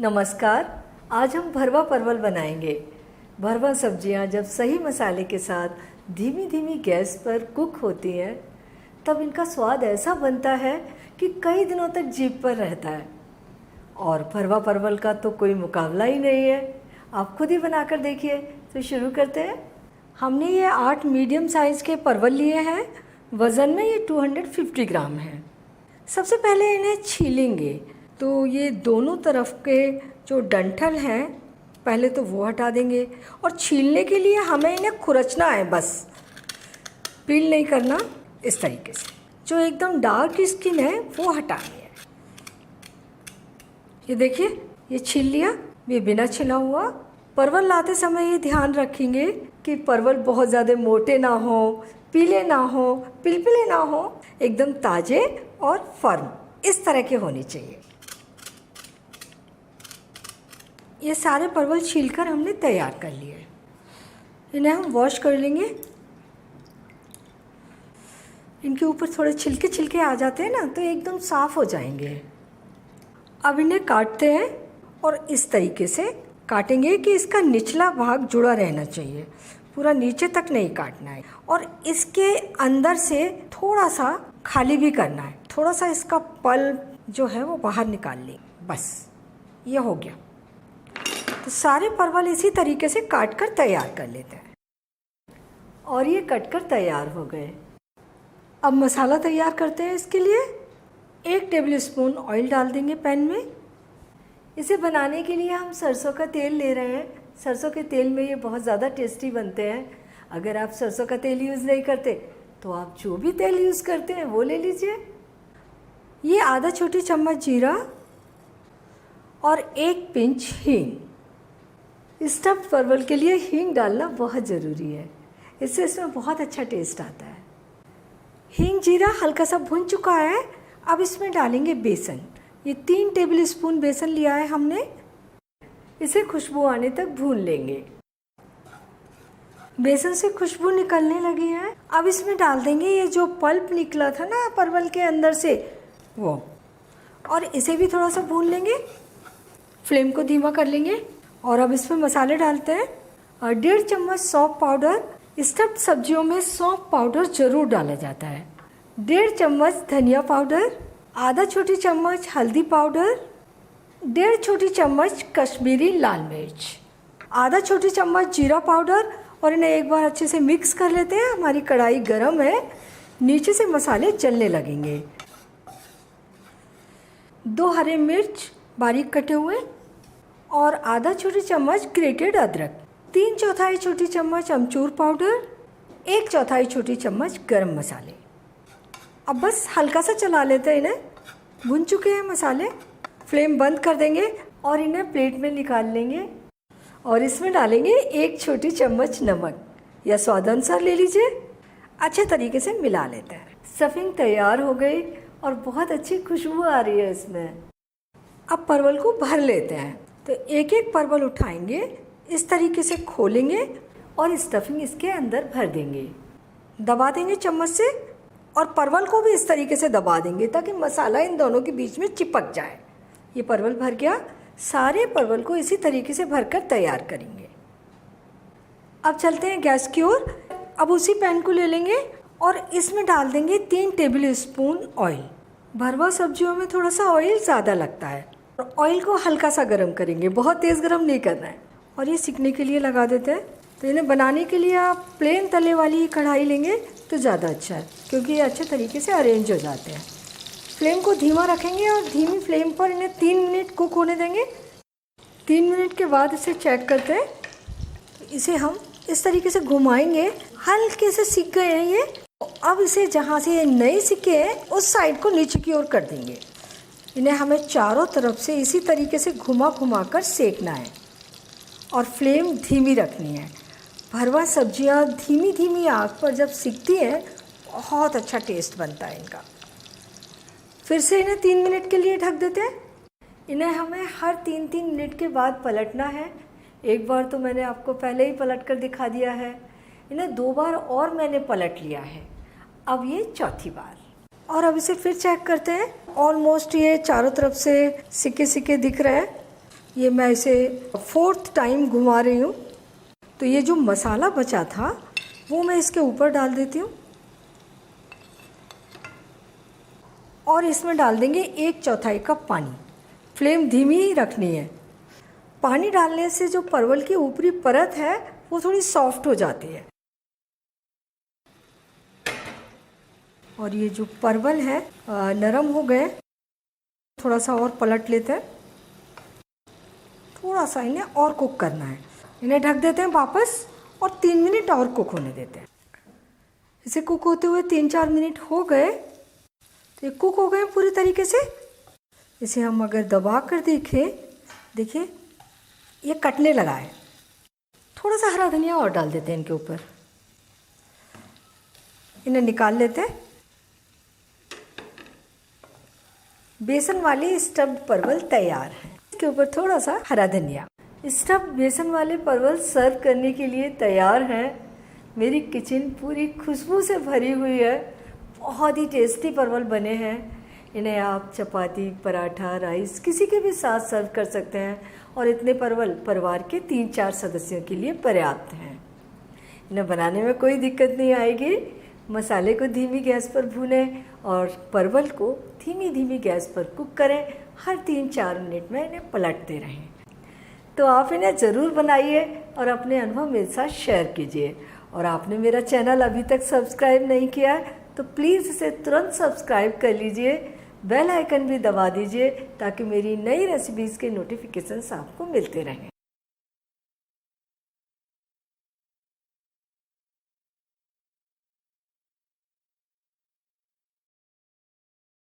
नमस्कार। आज हम भरवा परवल बनाएंगे। भरवा सब्जियां जब सही मसाले के साथ धीमी धीमी गैस पर कुक होती हैं तब इनका स्वाद ऐसा बनता है कि कई दिनों तक जीभ पर रहता है। और भरवा परवल का तो कोई मुकाबला ही नहीं है। आप खुद ही बनाकर देखिए। तो शुरू करते हैं। हमने ये 8 मीडियम साइज़ के परवल लिए हैं। वज़न में ये 250 ग्राम है। सबसे पहले इन्हें छीलेंगे। तो ये दोनों तरफ के जो डंठल हैं पहले तो वो हटा देंगे, और छीलने के लिए हमें इन्हें खुरचना है, बस पील नहीं करना। इस तरीके से जो एकदम डार्क स्किन है वो हटानी है। ये देखिए, ये छील लिया। ये बिना छिला हुआ। परवल लाते समय ये ध्यान रखेंगे कि परवल बहुत ज़्यादा मोटे ना हो, पीले ना हो, पिलपिले ना हो, एकदम ताज़े और फर्म इस तरह के होने चाहिए। ये सारे परवल छीलकर हमने तैयार कर लिए। इन्हें हम वॉश कर लेंगे। इनके ऊपर थोड़े छिलके आ जाते हैं ना, तो एकदम साफ़ हो जाएंगे। अब इन्हें काटते हैं और इस तरीके से काटेंगे कि इसका निचला भाग जुड़ा रहना चाहिए, पूरा नीचे तक नहीं काटना है। और इसके अंदर से थोड़ा सा खाली भी करना है, थोड़ा सा इसका पल्प जो है वो बाहर निकाल लें। बस ये हो गया। तो सारे परवल इसी तरीके से काट कर तैयार कर लेते हैं। और ये कटकर तैयार हो गए। अब मसाला तैयार करते हैं। इसके लिए 1 टेबल स्पून ऑयल डाल देंगे पैन में। इसे बनाने के लिए हम सरसों का तेल ले रहे हैं। सरसों के तेल में ये बहुत ज़्यादा टेस्टी बनते हैं। अगर आप सरसों का तेल यूज़ नहीं करते तो आप जो भी तेल यूज़ करते हैं वो ले लीजिए। ये आधा छोटी चम्मच जीरा और 1 पिंच हींग। स्टफ्ड परवल के लिए हींग डालना बहुत ज़रूरी है, इससे इसमें बहुत अच्छा टेस्ट आता है। हींग जीरा हल्का सा भुन चुका है। अब इसमें डालेंगे बेसन। ये 3 टेबल स्पून बेसन लिया है हमने। इसे खुशबू आने तक भून लेंगे। बेसन से खुशबू निकलने लगी है। अब इसमें डाल देंगे ये जो पल्प निकला था ना परवल के अंदर से वो, और इसे भी थोड़ा सा भून लेंगे। फ्लेम को धीमा कर लेंगे। और अब इसमें मसाले डालते हैं। और 1.5 चम्मच सौंफ पाउडर। स्टफ्ड सब्जियों में सौंफ पाउडर ज़रूर डाला जाता है। 1.5 चम्मच धनिया पाउडर, आधा छोटी चम्मच हल्दी पाउडर, 1.5 छोटी चम्मच कश्मीरी लाल मिर्च, आधा छोटी चम्मच जीरा पाउडर। और इन्हें एक बार अच्छे से मिक्स कर लेते हैं। हमारी कढ़ाई गर्म है, नीचे से मसाले जलने लगेंगे। 2 हरे मिर्च बारीक कटे हुए और आधा छोटी चम्मच ग्रेटेड अदरक, 3/4 छोटी चम्मच अमचूर पाउडर, 1/4 छोटी चम्मच गरम मसाले। अब बस हल्का सा चला लेते हैं इन्हें। भुन चुके हैं मसाले। फ्लेम बंद कर देंगे और इन्हें प्लेट में निकाल लेंगे। और इसमें डालेंगे 1 छोटी चम्मच नमक या स्वादानुसार ले लीजिए। अच्छे तरीके से मिला लेते हैं। स्टफिंग तैयार हो गई और बहुत अच्छी खुशबू आ रही है इसमें। अब परवल को भर लेते हैं। तो एक एक परवल उठाएंगे, इस तरीके से खोलेंगे और स्टफिंग इसके अंदर भर देंगे। दबा देंगे चम्मच से और परवल को भी इस तरीके से दबा देंगे ताकि मसाला इन दोनों के बीच में चिपक जाए। ये परवल भर गया। सारे परवल को इसी तरीके से भरकर तैयार करेंगे। अब चलते हैं गैस की ओर। अब उसी पैन को ले लेंगे और इसमें डाल देंगे 3 टेबल स्पून ऑयल। भरवा सब्जियों में थोड़ा सा ऑयल ज़्यादा लगता है। और ऑयल को हल्का सा गर्म करेंगे, बहुत तेज़ गर्म नहीं करना है। और ये सिकने के लिए लगा देते हैं। तो इन्हें बनाने के लिए आप प्लेन तले वाली कढ़ाई लेंगे तो ज़्यादा अच्छा है, क्योंकि ये अच्छे तरीके से अरेंज हो जाते हैं। फ्लेम को धीमा रखेंगे और धीमी फ्लेम पर इन्हें 3 मिनट कुक होने देंगे। 3 मिनट के बाद इसे चेक करते हैं। तो इसे हम इस तरीके से घुमाएंगे। हल्के से सिक गए हैं ये। अब इसे जहाँ से ये नहीं सिके हैं उस साइड को नीचे की ओर कर देंगे। इन्हें हमें चारों तरफ से इसी तरीके से घुमा कर सेकना है और फ्लेम धीमी रखनी है। भरवा सब्जियां धीमी आग पर जब सिकती हैं बहुत अच्छा टेस्ट बनता है इनका। फिर से इन्हें 3 मिनट के लिए ढक देते हैं। इन्हें हमें हर 3-3 मिनट के बाद पलटना है। एक बार तो मैंने आपको पहले ही पलट कर दिखा दिया है। इन्हें 2 बार और मैंने पलट लिया है। अब ये चौथी बार। और अब इसे फिर चेक करते हैं। ऑलमोस्ट ये चारों तरफ से सिके सिके दिख रहे हैं। ये मैं इसे 4th टाइम घुमा रही हूँ। तो ये जो मसाला बचा था वो मैं इसके ऊपर डाल देती हूँ और इसमें डाल देंगे 1/4 कप पानी। फ्लेम धीमी ही रखनी है। पानी डालने से जो परवल की ऊपरी परत है वो थोड़ी सॉफ्ट हो जाती है। और ये जो परवल है नरम हो गए, थोड़ा सा और पलट लेते हैं। थोड़ा सा इन्हें और कुक करना है। इन्हें ढक देते हैं वापस और 3 मिनट और कुक होने देते हैं। इसे कुक होते हुए 3-4 मिनट हो गए। तो ये कुक हो गए पूरी तरीके से। इसे हम अगर दबा कर देखें, देखिए ये कटने लगा है। थोड़ा सा हरा धनिया और डाल देते हैं इनके ऊपर। इन्हें निकाल लेते हैं। बेसन वाली स्टफ्ड परवल तैयार है। इसके ऊपर थोड़ा सा हरा धनिया। स्टफ्ड बेसन वाले परवल सर्व करने के लिए तैयार हैं। मेरी किचन पूरी खुशबू से भरी हुई है। बहुत ही टेस्टी परवल बने हैं। इन्हें आप चपाती, पराठा, राइस किसी के भी साथ सर्व कर सकते हैं और इतने परवल परिवार के 3-4 सदस्यों के लिए पर्याप्त हैं। इन्हें बनाने में कोई दिक्कत नहीं आएगी। मसाले को धीमी गैस पर भूनें और परवल को धीमी गैस पर कुक करें। हर 3-4 मिनट में इन्हें पलटते रहें। तो आप इन्हें ज़रूर बनाइए और अपने अनुभव मेरे साथ शेयर कीजिए। और आपने मेरा चैनल अभी तक सब्सक्राइब नहीं किया है तो प्लीज़ इसे तुरंत सब्सक्राइब कर लीजिए। बेल आइकन भी दबा दीजिए ताकि मेरी नई रेसिपीज़ के नोटिफिकेशंस आपको मिलते रहें।